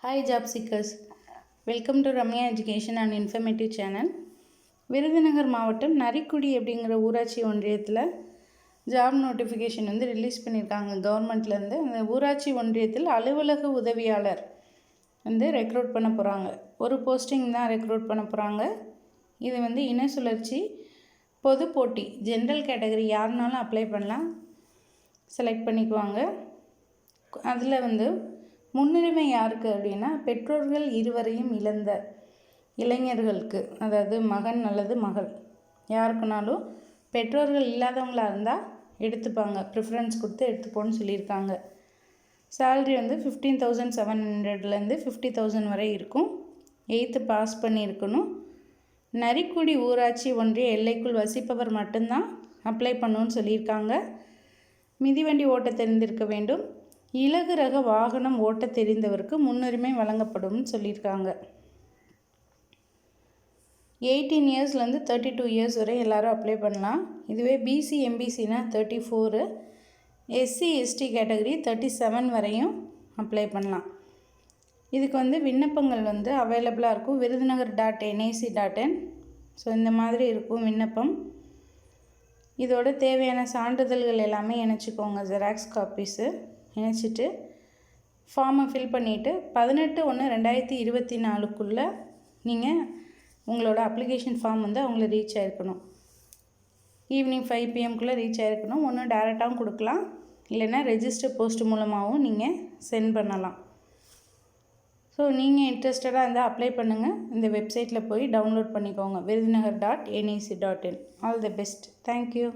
Hi job seekers, welcome to Ramya Education and Informative Channel. Virudhunagar மாவட்டம் நரிக்குடி அப்படிங்கிற ஊராட்சி ஒன்றியத்தில் ஜாப் நோட்டிஃபிகேஷன் ரிலீஸ் பண்ணியிருக்காங்க கவர்மெண்ட்லேருந்து. அந்த ஊராட்சி ஒன்றியத்தில் அலுவலக உதவியாளர் ரெக்ரூட் பண்ண போகிறாங்க. ஒரு போஸ்டிங் தான் ரெக்ரூட் பண்ண போகிறாங்க. இது இன சுழற்சி பொது போட்டி ஜென்ரல் கேட்டகரி யாருனாலும் அப்ளை பண்ணலாம், செலக்ட் பண்ணிக்குவாங்க. அதில் முன்னுரிமை யாருக்கு அப்படின்னா பெற்றோர்கள் இருவரையும் இழந்த இளைஞர்களுக்கு, அதாவது மகன் அல்லது மகள் யாருக்குனாலும் பெற்றோர்கள் இல்லாதவங்களாக இருந்தால் எடுத்துப்பாங்க, ப்ரிஃபரன்ஸ் கொடுத்து எடுத்துப்போன்னு சொல்லியிருக்காங்க. சேல்ரி 15,700 50,000 வரை இருக்கும். 8th பாஸ் பண்ணியிருக்கணும். நரிக்குடி ஊராட்சி ஒன்றிய எல்லைக்குள் வசிப்பவர் மட்டும்தான் அப்ளை பண்ணணும்னு சொல்லியிருக்காங்க. மிதிவண்டி ஓட்ட தெரிந்திருக்க வேண்டும். இலகு ரக வாகனம் ஓட்ட தெரிந்தவருக்கு முன்னுரிமை வழங்கப்படும் சொல்லியிருக்காங்க. 18 இயர்ஸ்லேருந்து 32 இயர்ஸ் வரை எல்லோரும் அப்ளை பண்ணலாம். இதுவே பிசி எம்பிசினா 34, எஸ்சி எஸ்டி கேட்டகரி 37 வரையும் அப்ளை பண்ணலாம். இதுக்கு விண்ணப்பங்கள் அவைலபிளாக இருக்கும். virudhunagar.nic.in. ஸோ இந்த மாதிரி இருக்கும் விண்ணப்பம். இதோட தேவையான சான்றிதழ்கள் எல்லாமே இணைச்சிக்கோங்க. ஜெராக்ஸ் காப்பீஸு இணைச்சிட்டு ஃபார்மை ஃபில் பண்ணிவிட்டு 18/1/2024 நீங்கள் உங்களோட அப்ளிகேஷன் ஃபார்ம் அவங்கள ரீச் ஆகிருக்கணும். ஈவினிங் 5 PM ரீச் ஆகிருக்கணும். ஒன்று டேரெக்டாகவும் கொடுக்கலாம், இல்லைன்னா ரெஜிஸ்டர் போஸ்ட் மூலமாகவும் நீங்கள் சென்ட் பண்ணலாம். ஸோ நீங்கள் இன்ட்ரெஸ்டடாக இருந்தால் அப்ளை பண்ணுங்கள். இந்த வெப்சைட்டில் போய் டவுன்லோட் பண்ணிக்கோங்க. virudhunagar.nic.in. All the best. Thank you.